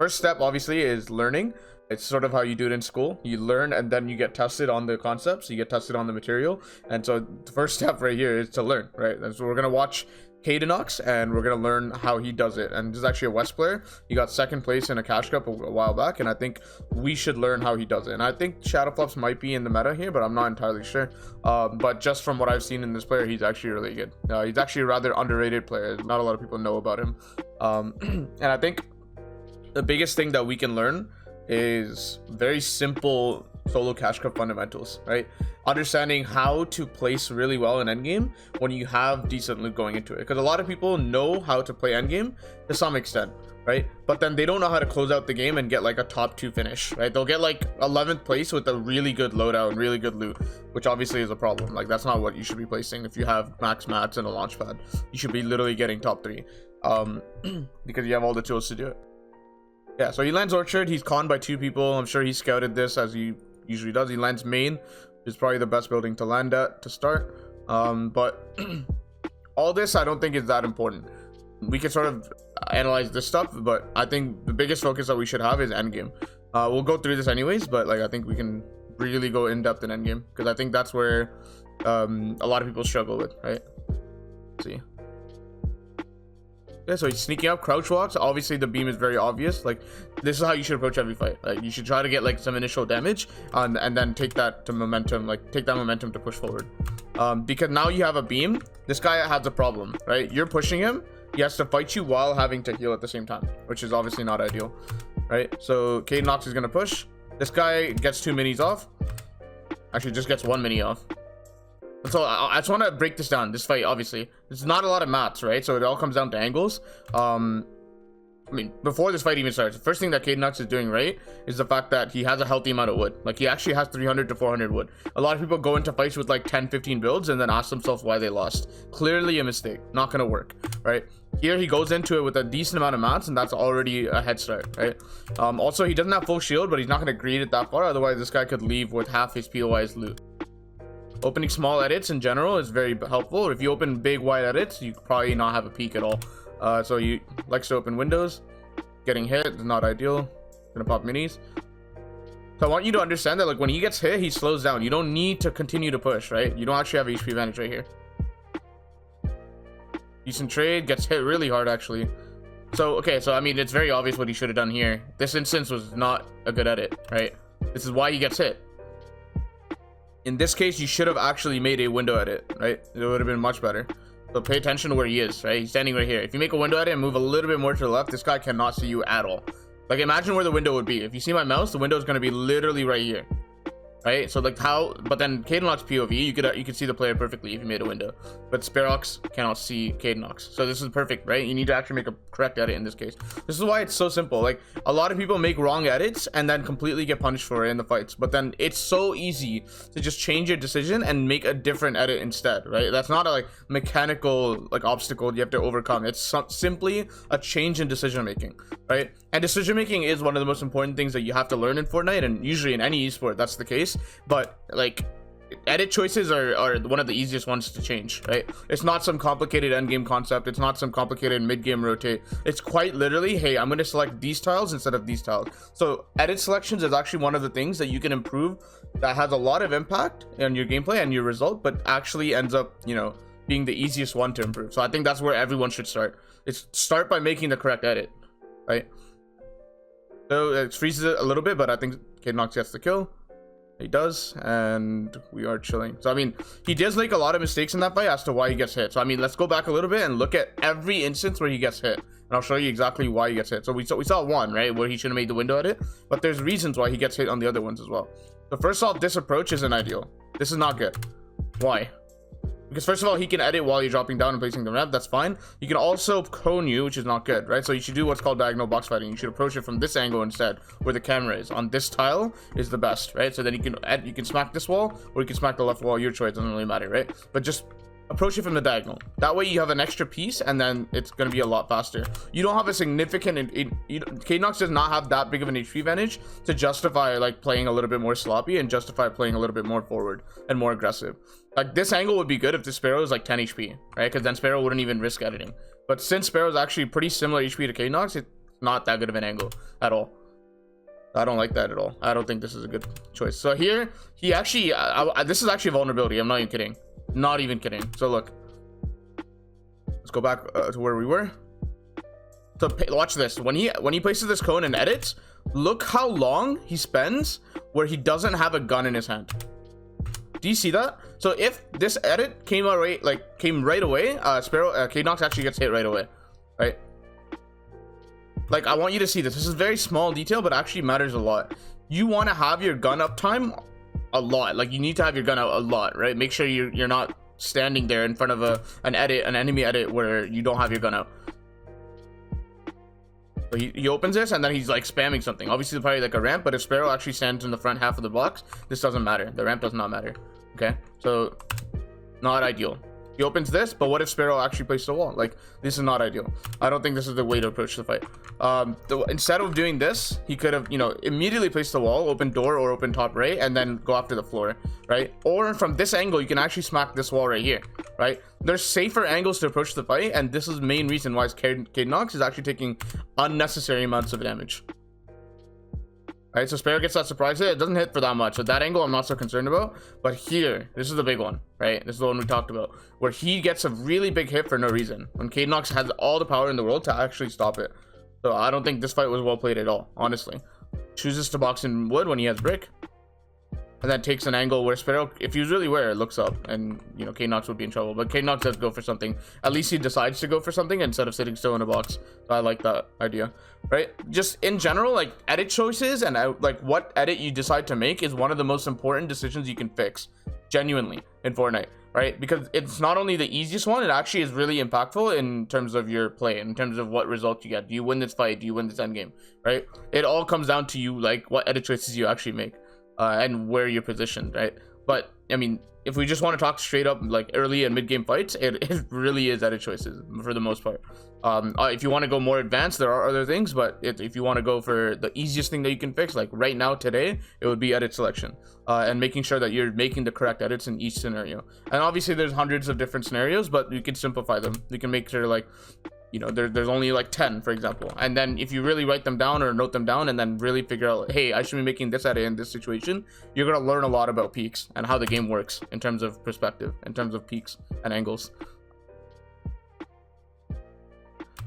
first step obviously is learning. It's sort of how you do it in school. You learn and then you get tested on the concepts, you get tested on the material. And so the first step right here is to learn, right? And so we're gonna watch Kadenox and we're gonna learn how he does it. And this is actually a West player. He got second place in a cash cup a while back, and I think we should learn how he does it. And I think Shadow Flops might be in the meta here, but I'm not entirely sure. But just from what I've seen in this player, he's actually really good. He's actually a rather underrated player. Not a lot of people know about him. And I think the biggest thing that we can learn is very simple solo cash cup fundamentals, right? Understanding how to place really well in endgame when you have decent loot going into it, because a lot of people know how to play endgame to some extent, right? But then they don't know how to close out the game and get like a top 2 finish, right? They'll get like 11th place with a really good loadout and really good loot, which obviously is a problem. Like, that's not what you should be placing. If you have max mats and a launch pad, you should be literally getting top 3 because you have all the tools to do it. Yeah, so he lands Orchard. He's conned by 2 people. I'm sure he scouted this as he usually does. He lands main, which is probably the best building to land at to start. But all this I don't think is that important. We can sort of analyze this stuff, but I think the biggest focus that we should have is endgame. We'll go through this anyways, but like I think we can really go in depth in endgame, because I think that's where a lot of people struggle with, right? Let's see. Yeah, so he's sneaking up, crouch walks. Obviously the beam is very obvious. Like, this is how you should approach every fight. Like, you should try to get like some initial damage and then take that to momentum, like take that momentum to push forward. Because now you have a beam. This guy has a problem, right? You're pushing him, he has to fight you while having to heal at the same time, which is obviously not ideal, right? So Kadenox is gonna push. This guy gets 2 minis off. Actually just gets 1 mini off. So I just want to break this down. This fight, obviously, it's not a lot of mats, right? So it all comes down to angles. I mean, before this fight even starts, the first thing that Kadenox is doing right is the fact that he has a healthy amount of wood. Like, he actually has 300 to 400 wood. A lot of people go into fights with like 10-15 builds and then ask themselves why they lost. Clearly a mistake. Not gonna work, right? Here he goes into it with a decent amount of mats, and that's already a head start, right? Also, he doesn't have full shield, but he's not gonna greed it that far. Otherwise, this guy could leave with half his POI's loot. Opening small edits in general is very helpful. If you open big wide edits, you probably not have a peak at all. So you likes to open windows. Getting hit is not ideal. Gonna pop minis. So I want you to understand that, like, when he gets hit, he slows down. You don't need to continue to push, right? You don't actually have HP advantage right here. Decent trade, gets hit really hard actually. So okay, so I mean, it's very obvious what he should have done here. This instance was not a good edit, right? This is why he gets hit. In this case, you should have actually made a window edit, right? It would have been much better. So pay attention to where he is, right? He's standing right here. If you make a window edit and move a little bit more to the left, this guy cannot see you at all. Like, imagine where the window would be. If you see my mouse, the window is going to be literally right here, right? So like how, but then Kadenox POV, you could see the player perfectly if you made a window, but Sperox cannot see Kadenox. So this is perfect, right? You need to actually make a correct edit in this case. This is why it's so simple. Like, a lot of people make wrong edits and then completely get punished for it in the fights, but then it's so easy to just change your decision and make a different edit instead, right? That's not a like mechanical like obstacle you have to overcome. It's simply a change in decision making, right? And decision making is one of the most important things that you have to learn in Fortnite, and usually in any esport that's the case. But like, edit choices are one of the easiest ones to change, right? It's not some complicated end game concept. It's not some complicated mid game rotate. It's quite literally, hey, I'm going to select these tiles instead of these tiles. So edit selections is actually one of the things that you can improve that has a lot of impact on your gameplay and your result, but actually ends up, you know, being the easiest one to improve. So I think that's where everyone should start. It's start by making the correct edit, right? So it freezes it a little bit, but I think Kadenox gets the kill. He does, and we are chilling. So I mean, he does make a lot of mistakes in that fight as to why he gets hit. So I mean, let's go back a little bit and look at every instance where he gets hit, and I'll show you exactly why he gets hit. So we saw one, right, where he should have made the window edit, but there's reasons why he gets hit on the other ones as well. So first off, this approach isn't ideal. This is not good. Why? Because first of all, he can edit while you're dropping down and placing the ramp. That's fine. You can also cone you, which is not good, right? So you should do what's called diagonal box fighting. You should approach it from this angle instead, where the camera is. On this tile is the best, right? So then you can smack this wall, or you can smack the left wall. Your choice, doesn't really matter, right? But just approach it from the diagonal. That way you have an extra piece, and then it's going to be a lot faster. You don't have a significant Kadenox does not have that big of an HP advantage to justify like playing a little bit more sloppy and justify playing a little bit more forward and more aggressive. Like, this angle would be good if the Sparrow is like 10 HP, right? Because then Sparrow wouldn't even risk editing. But since Sparrow is actually pretty similar HP to Kadenox, Not that good of an angle at all. I don't like that at all. I don't think this is a good choice. So here, he actually, this is actually a vulnerability. I'm not even kidding. Not even kidding. So look, let's go back to where we were. So watch this. When he places this cone and edits, look how long he spends where he doesn't have a gun in his hand. Do you see that? So if this edit came right away, K-Nox actually gets hit right away, right? Like, I want you to see this. This is very small detail, but actually matters a lot. You want to have your gun up time a lot. Like, you need to have your gun out a lot, right? Make sure you're not standing there in front of an enemy edit where you don't have your gun out. So he opens this and then he's like spamming something. Obviously probably like a ramp, but if Sparrow actually stands in the front half of the box, this doesn't matter. The ramp does not matter. Okay, so not ideal. He opens this, but what if Sparrow actually places a wall? Like, this is not ideal. I don't think this is the way to approach the fight. Instead of doing this, he could have, you know, immediately placed the wall, open door or open top right, and then go after the floor, right? Or from this angle, you can actually smack this wall right here, right? There's safer angles to approach the fight, and this is the main reason why K-Nox is actually taking unnecessary amounts of damage. Right, so Sparrow gets that surprise hit. It doesn't hit for that much. So that angle I'm not so concerned about. But here, this is the big one, right? This is the one we talked about, where he gets a really big hit for no reason, when K-Nox has all the power in the world to actually stop it. So I don't think this fight was well played at all, honestly. Chooses to box in wood when he has brick, and then takes an angle where Sparrow, if he was really aware, looks up, and you know K-Nox would be in trouble. But K-Nox does go for something. At least he decides to go for something instead of sitting still in a box. So I like that idea, right? Just in general, like edit choices and like what edit you decide to make is one of the most important decisions you can fix, genuinely, in Fortnite, right? Because it's not only the easiest one, it actually is really impactful in terms of your play, in terms of what results you get. Do you win this fight? Do you win this endgame? Right? It all comes down to you, like what edit choices you actually make. And where you're positioned, right? But I mean, if we just want to talk straight up like early and mid game fights, it really is edit choices for the most part. If you want to go more advanced, there are other things, but if you want to go for the easiest thing that you can fix, like right now today, it would be edit selection, and making sure that you're making the correct edits in each scenario. And obviously there's hundreds of different scenarios, but you can simplify them. You can make sure, like, you know, there's only like 10, for example, and then if you really write them down or note them down and then really figure out, hey, I should be making this edit in this situation, you're gonna learn a lot about peaks and how the game works in terms of perspective, in terms of peaks and angles.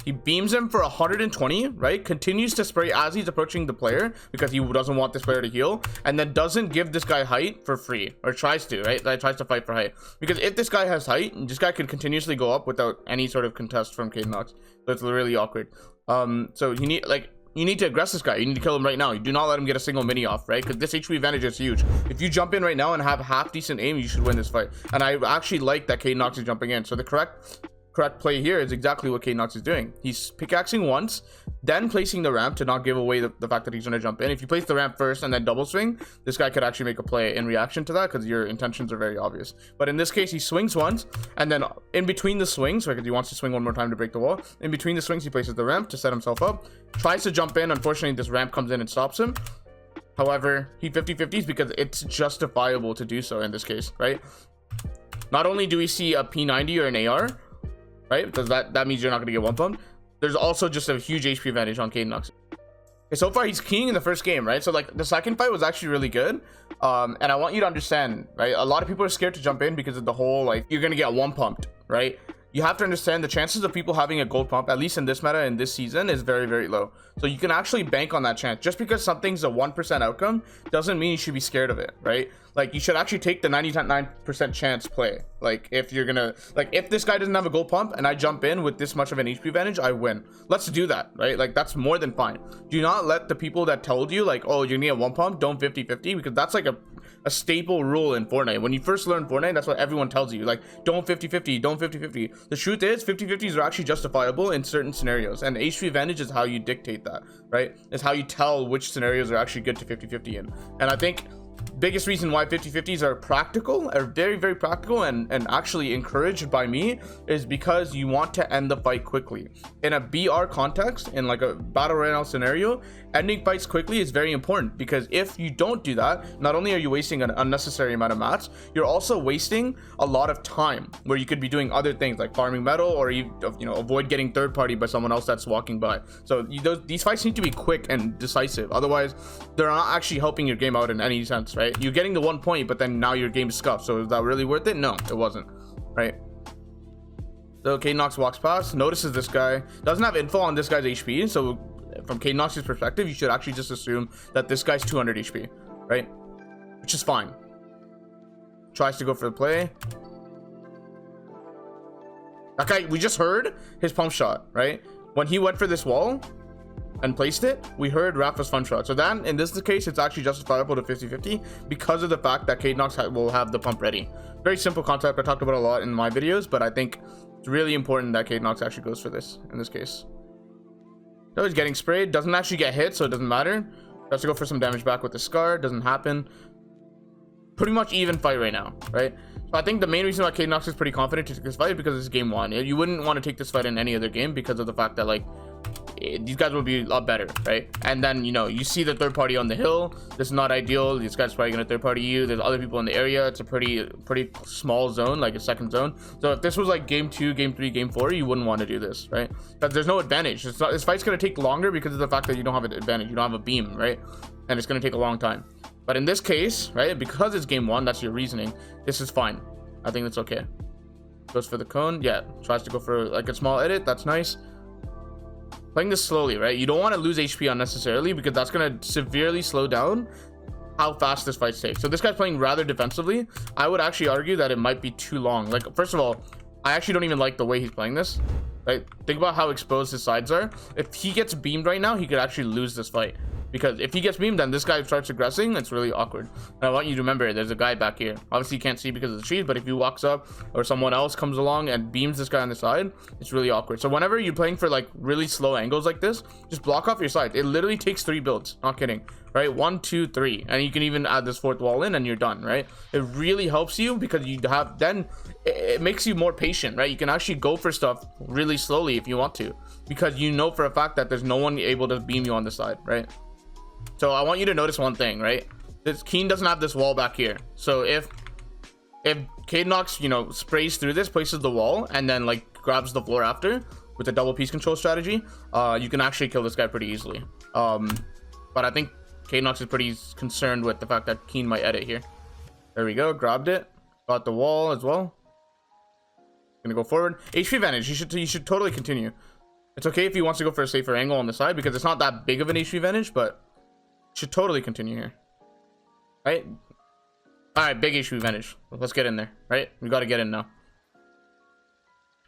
He beams him for 120, right? Continues to spray as he's approaching the player because he doesn't want this player to heal, and then doesn't give this guy height for free, or tries to, right? Like, tries to fight for height, because if this guy has height, this guy could continuously go up without any sort of contest from K-Nox. So it's really awkward. So you need to aggress this guy. You need to kill him right now. You do not let him get a single mini off, right? Because this HP advantage is huge. If you jump in right now and have half decent aim, you should win this fight. And I actually like that K-Nox is jumping in. So the correct play here is exactly what K-Nox is doing. He's pickaxing once, then placing the ramp to not give away the fact that he's going to jump in. If you place the ramp first and then double swing, this guy could actually make a play in reaction to that, because your intentions are very obvious. But in this case, he swings once, and then in between the swings, because he wants to swing one more time to break the wall, in between the swings he places the ramp to set himself up, tries to jump in. Unfortunately, this ramp comes in and stops him. However, he 50-50s because it's justifiable to do so in this case, right? Not only do we see a P90 or an AR, right? Because that means you're not going to get one pumped. There's also just a huge HP advantage on K-Nox. Okay, so far he's keying in the first game, right? So like the second fight was actually really good. And I want you to understand, right? A lot of people are scared to jump in because of the whole, like, you're going to get one pumped, right? You have to understand the chances of people having a gold pump, at least in this meta in this season, is very, very low. So you can actually bank on that chance. Just because something's a 1% outcome doesn't mean you should be scared of it, right? Like, you should actually take the 99% chance play. Like, if you're gonna, like, if this guy doesn't have a gold pump and I jump in with this much of an HP advantage, I win. Let's do that, right? Like, that's more than fine. Do not let the people that told you, like, oh, you're gonna get one pump, don't 50-50, because that's like a staple rule in Fortnite. When you first learn Fortnite, that's what everyone tells you, like, don't 50-50, don't 50-50. The truth is 50-50s are actually justifiable in certain scenarios, and HP advantage is how you dictate that, right? It's how you tell which scenarios are actually good to 50-50 in. And I think biggest reason why 50-50s are practical, are very, very practical and actually encouraged by me, is because you want to end the fight quickly. In a BR context, in like a battle royale scenario, ending fights quickly is very important, because if you don't do that, not only are you wasting an unnecessary amount of mats, you're also wasting a lot of time where you could be doing other things like farming metal, or you know, avoid getting third party by someone else that's walking by. So these fights need to be quick and decisive, otherwise they're not actually helping your game out in any sense, right? You're getting the 1 point, but then now your game is scuffed. So is that really worth it? No, it wasn't, right? So Cadennox walks past, notices this guy, doesn't have info on this guy's HP, so from Cadennox's perspective, you should actually just assume that this guy's 200 HP, right? Which is fine. Tries to go for the play. That guy, we just heard his pump shot, right? When he went for this wall and placed it, we heard Rafa's fun shot. So then, in this case, it's actually justifiable to 50-50 because of the fact that Cadennox will have the pump ready. Very simple concept. I talked about a lot in my videos, but I think it's really important that Cadennox actually goes for this in this case. So he's getting sprayed, doesn't actually get hit, so it doesn't matter. Has to go for some damage back with the scar, doesn't happen. Pretty much even fight right now, right? So I think the main reason why Cadennox is pretty confident to take this fight is because it's game 1. You wouldn't want to take this fight in any other game because of the fact that, like, these guys will be a lot better, right? And then, you know, you see the third party on the hill. This is not ideal. These guys probably gonna third party you. There's other people in the area. It's a pretty small zone, like a second zone. So if this was like game 2, game 3, game 4, you wouldn't want to do this, right? Because there's no advantage. It's not, this fight's gonna take longer because of the fact that you don't have an advantage. You don't have a beam, right? And it's gonna take a long time. But in this case, right, because it's game 1, that's your reasoning, this is fine. I think that's okay. Goes for the cone. Yeah, tries to go for like a small edit. That's nice. Playing this slowly, right? You don't want to lose HP unnecessarily because that's going to severely slow down how fast this fight takes. So this guy's playing rather defensively. I would actually argue that it might be too long. Like, first of all, I actually don't even like the way he's playing this. Right? Think about how exposed his sides are. If he gets beamed right now, he could actually lose this fight. Because if he gets beamed, then this guy starts aggressing. It's really awkward. And I want you to remember, there's a guy back here. Obviously, you can't see because of the trees, but if he walks up or someone else comes along and beams this guy on the side, it's really awkward. So whenever you're playing for like really slow angles like this, just block off your side. It literally takes 3 builds. Not kidding. Right? 1, 2, 3. And you can even add this 4th wall in and you're done, right? It really helps you because you have, then it makes you more patient, right? You can actually go for stuff really slowly if you want to, because you know for a fact that there's no one able to beam you on the side, right? So I want you to notice one thing, right? This Keen doesn't have this wall back here. So if Cadennox, you know, sprays through this, places the wall, and then like grabs the floor after with a double piece control strategy, you can actually kill this guy pretty easily. But I think Cadennox is pretty concerned with the fact that Keen might edit here. There we go, grabbed it, got the wall as well. Gonna go forward. HP advantage. You should totally continue. It's okay if he wants to go for a safer angle on the side because it's not that big of an HP advantage, but should totally continue here, right? All right, big HP advantage. Let's get in there, right? We got to get in now.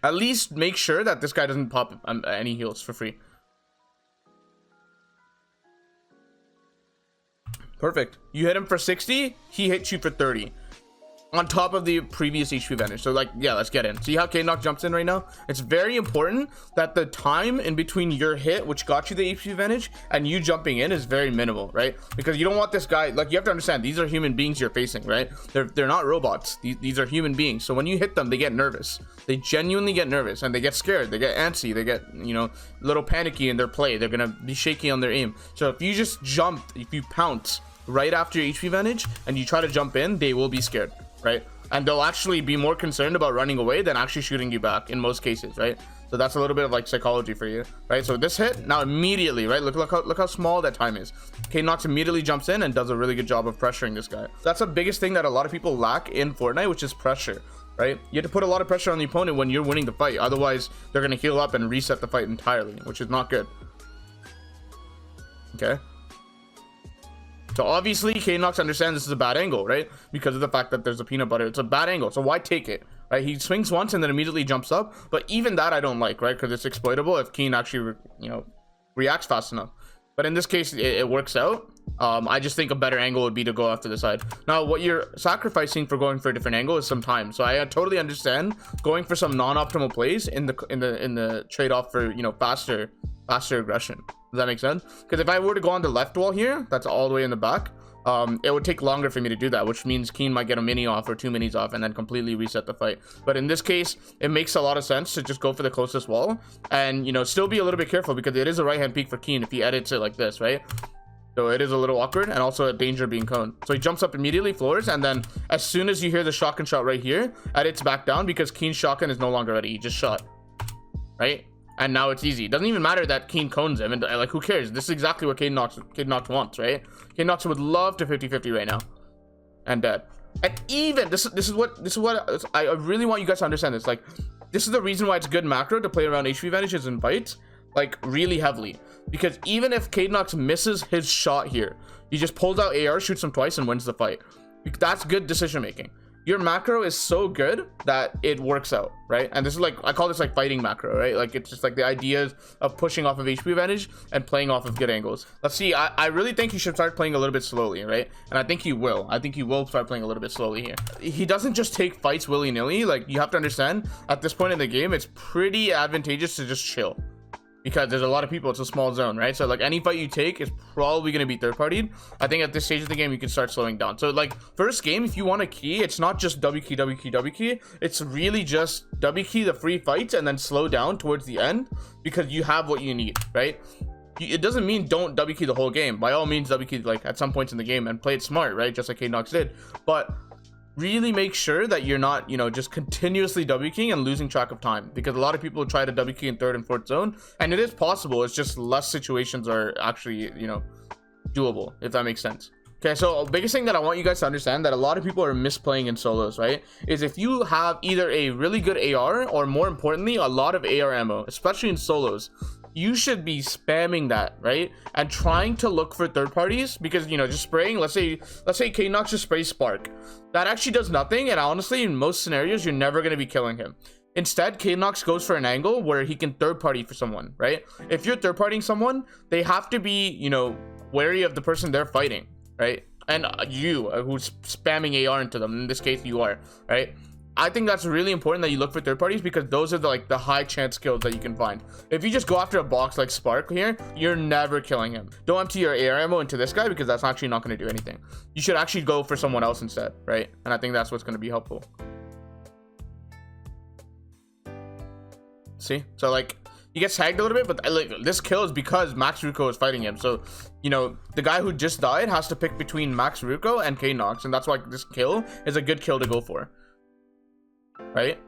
At least make sure that this guy doesn't pop any heals for free. Perfect. You hit him for 60, he hits you for 30. On top of the previous HP advantage. So like, yeah, let's get in. See how Cadennox jumps in right now? It's very important that the time in between your hit, which got you the HP advantage, and you jumping in is very minimal, right? Because you don't want this guy, like, you have to understand, these are human beings you're facing, right? They're not robots. These are human beings. So when you hit them, they get nervous. They genuinely get nervous and they get scared. They get antsy. They get, you know, a little panicky in their play. They're gonna be shaky on their aim. So if you just jump, if you pounce right after your HP advantage and you try to jump in, they will be scared, right? And they'll actually be more concerned about running away than actually shooting you back in most cases, right? So that's a little bit of like psychology for you, right? So this hit now immediately, right? Look how small that time is. Cadennox immediately jumps in and does a really good job of pressuring this guy. That's the biggest thing that a lot of people lack in Fortnite, which is pressure, right? You have to put a lot of pressure on the opponent when you're winning the fight. Otherwise, they're gonna heal up and reset the fight entirely, which is not good. Okay. So obviously, Cadennox understands this is a bad angle, right? Because of the fact that there's a peanut butter. It's a bad angle, so why take it, right? He swings once and then immediately jumps up. But even that I don't like, right? Because it's exploitable if Keen actually, you know, reacts fast enough. But in this case, it works out. I just think a better angle would be to go after the side. Now, what you're sacrificing for going for a different angle is some time. So I totally understand going for some non-optimal plays in the trade-off for, you know, faster aggression. Does that make sense? Because if I were to go on the left wall here, that's all the way in the back, it would take longer for me to do that, which means Keen might get a mini off or 2 minis off and then completely reset the fight. But in this case, it makes a lot of sense to just go for the closest wall and, you know, still be a little bit careful because it is a right hand peek for Keen if he edits it like this, right? So it is a little awkward and also a danger being coned. So he jumps up immediately, floors, and then as soon as you hear the shotgun shot right here, edits back down because Keen's shotgun is no longer ready. He just shot, right? And now it's easy. It doesn't even matter that Keen cones him, and like, who cares? This is exactly what Kane Knox wants, right? Kane Knox would love to 50-50 right now, and dead. And even this is what I really want you guys to understand. This, like, this is the reason why it's good macro to play around HP advantages in fights, like, really heavily, because even if Kane Knox misses his shot here, he just pulls out AR, shoots him twice, and wins the fight. That's good decision making. Your macro is so good that it works out, right? And this is like, I call this like fighting macro, right? Like, it's just like the ideas of pushing off of HP advantage and playing off of good angles. Let's see. I really think he should start playing a little bit slowly, right? And I think he will. I think he will start playing a little bit slowly here. He doesn't just take fights willy-nilly. Like, you have to understand, at this point in the game, it's pretty advantageous to just chill, because there's a lot of people. It's a small zone, right? So like, any fight you take is probably going to be third partied. I think at this stage of the game you can start slowing down. So like, first game, if you want a key, it's not just W key, W key, W key. It's really just W key the free fights and then slow down towards the end, because you have what you need, right? It doesn't mean don't W key the whole game. By all means, W key like at some points in the game and play it smart, right? Just like K-Nox did. But really make sure that you're not, you know, just continuously W keying and losing track of time, because a lot of people try to W key in third and fourth zone, and it is possible. It's just less situations are actually, you know, doable, if that makes sense. Okay, so biggest thing that I want you guys to understand that a lot of people are misplaying in solos, right, is if you have either a really good AR or, more importantly, a lot of AR ammo, especially in solos, you should be spamming that, right? And trying to look for third parties, because, you know, just spraying, let's say K-Nox just sprays Spark. That actually does nothing, and honestly, in most scenarios, you're never going to be killing him. Instead, K-Nox goes for an angle where he can third party for someone, right? If you're third partying someone, they have to be, you know, wary of the person they're fighting, right? And you, who's spamming AR into them, in this case, you are, right? I think that's really important that you look for third parties, because those are the high chance kills that you can find. If you just go after a box like Spark here, you're never killing him. Don't empty your AR ammo into this guy, because that's actually not going to do anything. You should actually go for someone else instead, right? And I think that's what's going to be helpful. See? So like, he gets tagged a little bit, but like, this kill is because Max Ruko is fighting him. So, you know, the guy who just died has to pick between Max Ruko and K-Nox, and that's why this kill is a good kill to go for, right?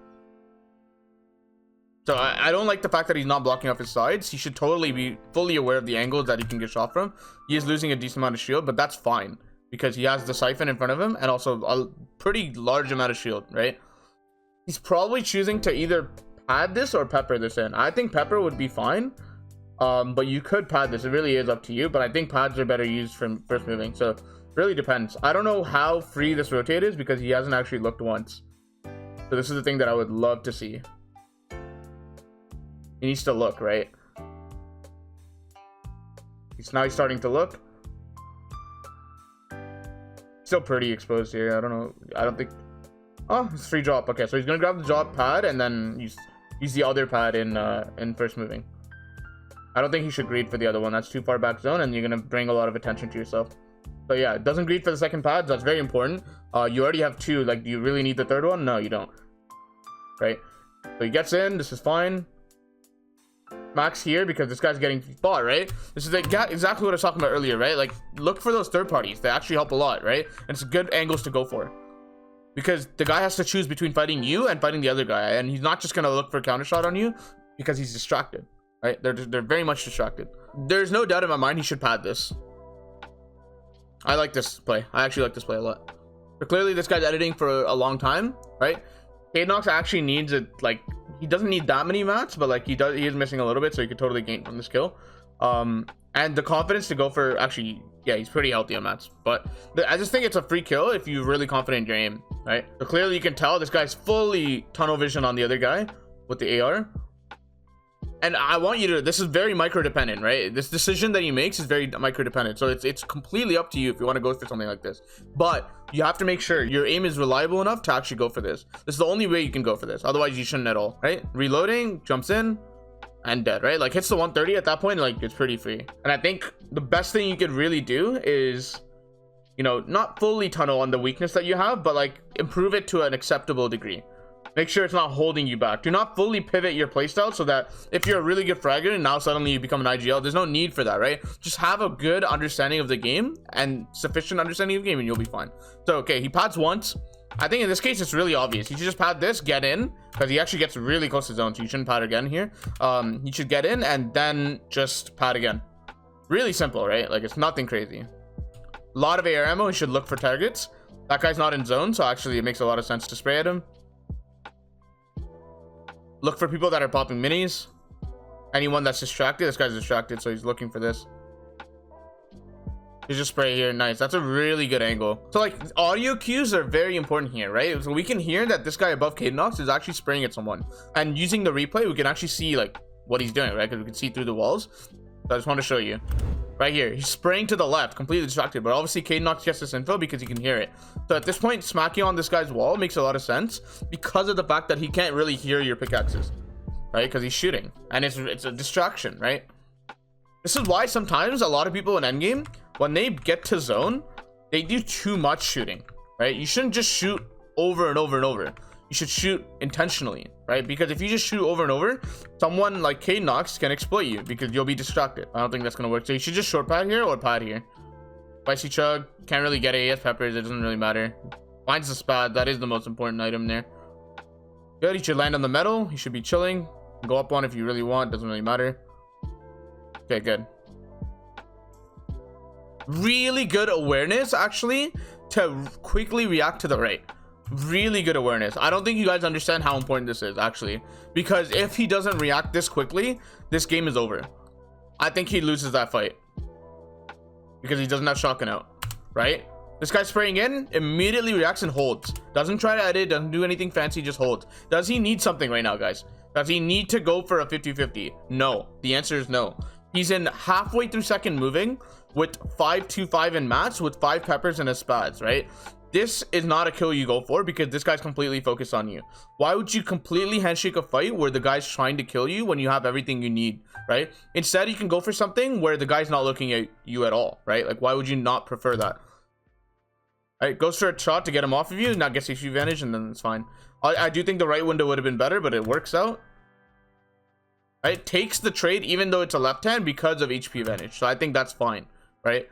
So I don't like the fact that he's not blocking off his sides. He should totally be fully aware of the angles that he can get shot from. He is losing a decent amount of shield, but that's fine, because he has the siphon in front of him and also a pretty large amount of shield, right? He's probably choosing to either pad this or pepper this in. I think pepper would be fine, but you could pad this. It really is up to you, but I think pads are better used from first moving. So it really depends. I don't know how free this rotate is, because he hasn't actually looked once. So this is the thing that I would love to see. He needs to look, right? He's starting to look. Still pretty exposed here. I don't know. I don't think. Oh, it's free drop. Okay, so he's gonna grab the drop pad and then use the other pad in first moving. I don't think he should greed for the other one. That's too far back zone, and you're gonna bring a lot of attention to yourself. So yeah, it doesn't greed for the second pad. That's very important. You already have two. Like, do you really need the third one? No, you don't. Right? So he gets in. This is fine. Max here, because this guy's getting fought, right? This is exactly what I was talking about earlier, right? Like, look for those third parties. They actually help a lot, right? And it's good angles to go for, because the guy has to choose between fighting you and fighting the other guy, and he's not just gonna look for a counter shot on you because he's distracted, right? They're very much distracted. There's no doubt in my mind he should pad this. I like this play. I actually like this play a lot. But clearly this guy's editing for a long time, right? K-Nox actually needs it. Like, he doesn't need that many mats, but like, he is missing a little bit, so he could totally gain from this kill. And the confidence to go for, actually, yeah, he's pretty healthy on mats, but I just think it's a free kill if you're really confident in your aim, right? So clearly you can tell this guy's fully tunnel vision on the other guy with the AR. And I want you to, this is very micro dependent, right? This decision that he makes is very micro dependent. So it's completely up to you if you want to go for something like this. But you have to make sure your aim is reliable enough to actually go for this. This is the only way you can go for this. Otherwise you shouldn't at all, right? Reloading, jumps in, and dead, right? Like, hits the 130 at that point, like, it's pretty free. And I think the best thing you could really do is, you know, not fully tunnel on the weakness that you have, but like improve it to an acceptable degree. Make sure it's not holding you back. Do not fully pivot your playstyle so that if you're a really good fragger and now suddenly you become an IGL, there's no need for that, right? Just have a good understanding of the game and sufficient understanding of the game and you'll be fine. So, okay, he pads once. I think in this case, it's really obvious. You should just pad this, get in, because he actually gets really close to zone, so you shouldn't pad again here. You should get in and then just pad again. Really simple, right? Like, it's nothing crazy. A lot of AR ammo. He should look for targets. That guy's not in zone, so actually it makes a lot of sense to spray at him. Look for people that are popping minis. Anyone that's distracted. This guy's distracted, so he's looking for this. You just spray here. Nice. That's a really good angle. So like audio cues are very important here, right? So we can hear that this guy above Cadenox is actually spraying at someone, and using the replay we can actually see like what he's doing, right? Because we can see through the walls. So I just want to show you right here. He's spraying to the left, completely distracted, but obviously Cadenox gets this info because he can hear it. So at this point, smacking on this guy's wall makes a lot of sense because of the fact that he can't really hear your pickaxes, right? Because he's shooting and it's a distraction, right? This is why sometimes a lot of people in endgame, when they get to zone, they do too much shooting, right? You shouldn't just shoot over and over and over. You should shoot intentionally, right? Because if you just shoot over and over, someone like Cadenox can exploit you because you'll be distracted. I don't think that's gonna work. So you should just short pad here or pad here. Spicy chug, can't really get AS peppers, it doesn't really matter. Finds the spad, that is the most important item there. Good, he should land on the metal. He should be chilling. Go up one if you really want, doesn't really matter. Okay, good. Really good awareness actually to quickly react to the right. Really good awareness. I don't think you guys understand how important this is actually, because if he doesn't react this quickly, this game is over. I think he loses that fight because he doesn't have shotgun out, right? This guy spraying in, immediately reacts and holds. Doesn't try to edit, doesn't do anything fancy, just holds. Does he need something right now, guys? Does he need to go for a 50-50? No. The answer is no. He's in halfway through second moving with 5-2-5 in mats with 5 peppers and a spads, right? This is not a kill you go for because this guy's completely focused on you. Why would you completely handshake a fight where the guy's trying to kill you when you have everything you need, right? Instead, you can go for something where the guy's not looking at you at all, right? Like, why would you not prefer that? All right, goes for a shot to get him off of you, now gets HP advantage, and then it's fine. I do think the right window would have been better, but it works out. Right, takes the trade even though it's a left hand because of HP advantage, so I think that's fine, right?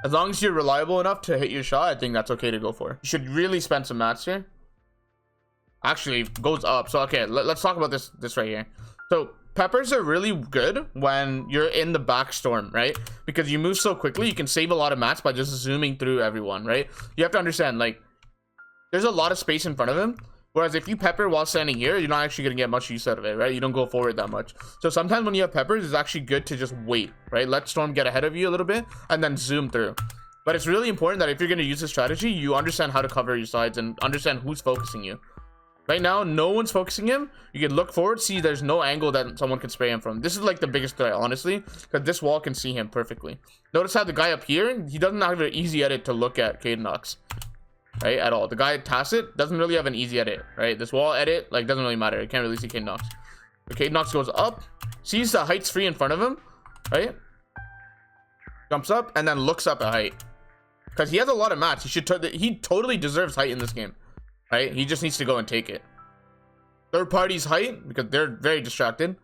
As long as you're reliable enough to hit your shot, I think that's okay to go for. You should really spend some mats here. Actually, goes up. So okay, let's talk about this right here. So peppers are really good when you're in the backstorm, right? Because you move so quickly, you can save a lot of mats by just zooming through everyone, right? You have to understand, like, there's a lot of space in front of him. Whereas if you pepper while standing here, you're not actually going to get much use out of it, right? You don't go forward that much. So sometimes when you have peppers, it's actually good to just wait, right? Let storm get ahead of you a little bit and then zoom through. But it's really important that if you're going to use this strategy, you understand how to cover your sides and understand who's focusing you. Right now, no one's focusing him. You can look forward, see there's no angle that someone can spray him from. This is like the biggest threat, honestly, because this wall can see him perfectly. Notice how the guy up here, he doesn't have an easy edit to look at Cadenox. Right, at all. The guy Tacit doesn't really have an easy edit, right? This wall edit, like, doesn't really matter. It can't really see Cadenox. The Cadenox goes up, sees the height's free in front of him, right? Jumps up and then looks up at height because he has a lot of mats. He totally deserves height in this game, right? He just needs to go and take it. Third party's height because they're very distracted.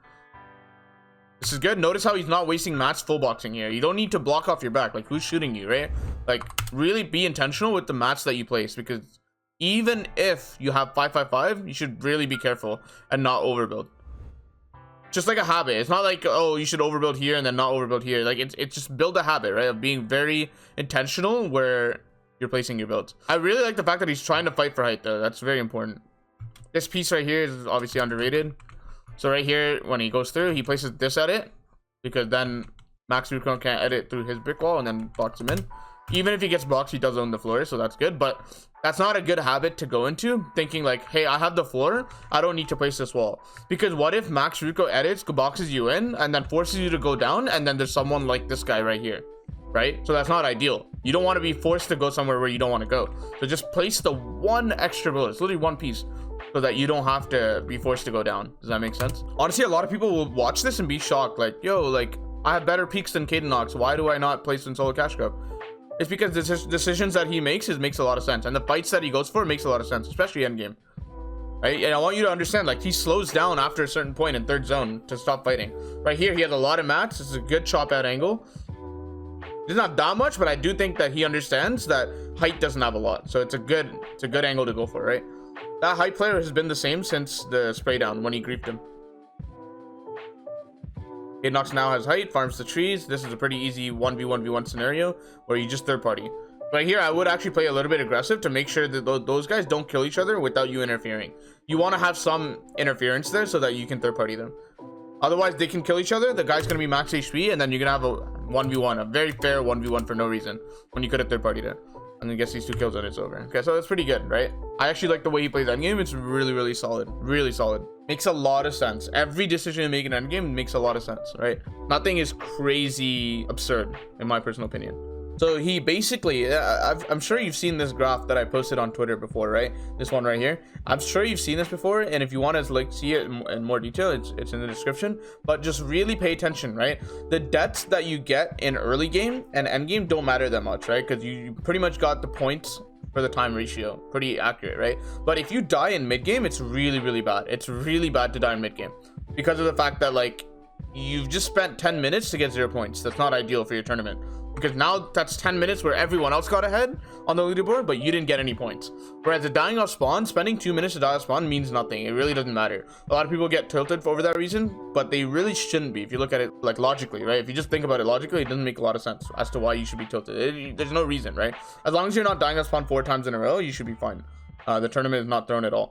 This is good. Notice how he's not wasting mats full boxing here. You don't need to block off your back. Like, who's shooting you, right? Like, really be intentional with the mats that you place, because even if you have 5-5-5, you should really be careful and not overbuild. Just like a habit. It's not like, oh, you should overbuild here and then not overbuild here. Like, it's just build a habit, right, of being very intentional where you're placing your builds. I really like the fact that he's trying to fight for height, though. That's very important. This piece right here is obviously underrated. So right here, when he goes through, he places this at it, because then Max Rucon can't edit through his brick wall and then box him in. Even if he gets boxed, he does own the floor, so that's good. But that's not a good habit to go into, thinking like, hey, I have the floor, I don't need to place this wall. Because what if Max Ruco edits, boxes you in, and then forces you to go down, and then there's someone like this guy right here, right? So that's not ideal. You don't want to be forced to go somewhere where you don't want to go. So just place the one extra bullet. It's literally one piece, so that you don't have to be forced to go down. Does that make sense? Honestly, a lot of people will watch this and be shocked, like, yo, like, I have better peaks than Cadenox. Why do I not place in solo cash grab? It's because the decisions that he makes makes a lot of sense, and the fights that he goes for makes a lot of sense, especially endgame. Right, and I want you to understand, like, he slows down after a certain point in third zone to stop fighting. Right here, he has a lot of mats. This is a good chop out angle. It's not that much, but I do think that he understands that height doesn't have a lot, so it's a good angle to go for, right? That height player has been the same since the spray down when he griefed him. Nox now has height, farms the trees. This is a pretty easy 1v1v1 scenario where you just third party. But here, I would actually play a little bit aggressive to make sure that those guys don't kill each other without you interfering. You want to have some interference there so that you can third party them. Otherwise, they can kill each other. The guy's going to be max HP, and then you're going to have a 1v1, a very fair 1v1 for no reason when you could have third partied it. And then gets these 2 kills and it's over. Okay, so that's pretty good, right? I actually like the way he plays endgame. It's really, really solid. Really solid. Makes a lot of sense. Every decision you make in endgame makes a lot of sense, right? Nothing is crazy absurd, in my personal opinion. So he basically, I'm sure you've seen this graph that I posted on Twitter before, right? This one right here. I'm sure you've seen this before, and if you want to like see it in more detail, it's in the description. But just really pay attention, right? The deaths that you get in early game and end game don't matter that much, right? Because you pretty much got the points for the time ratio pretty accurate, right? But if you die in mid game, it's really, really bad. It's really bad to die in mid game because of the fact that, like, you've just spent 10 minutes to get 0 points. That's not ideal for your tournament, because now that's 10 minutes where everyone else got ahead on the leaderboard, but you didn't get any points. Whereas the dying off spawn, spending 2 minutes to die off spawn means nothing. It really doesn't matter. A lot of people get tilted over that reason, but they really shouldn't be if you look at it like logically, right? If you just think about it logically, it doesn't make a lot of sense as to why you should be tilted. There's no reason, right? As long as you're not dying off spawn 4 times in a row, you should be fine. The tournament is not thrown at all.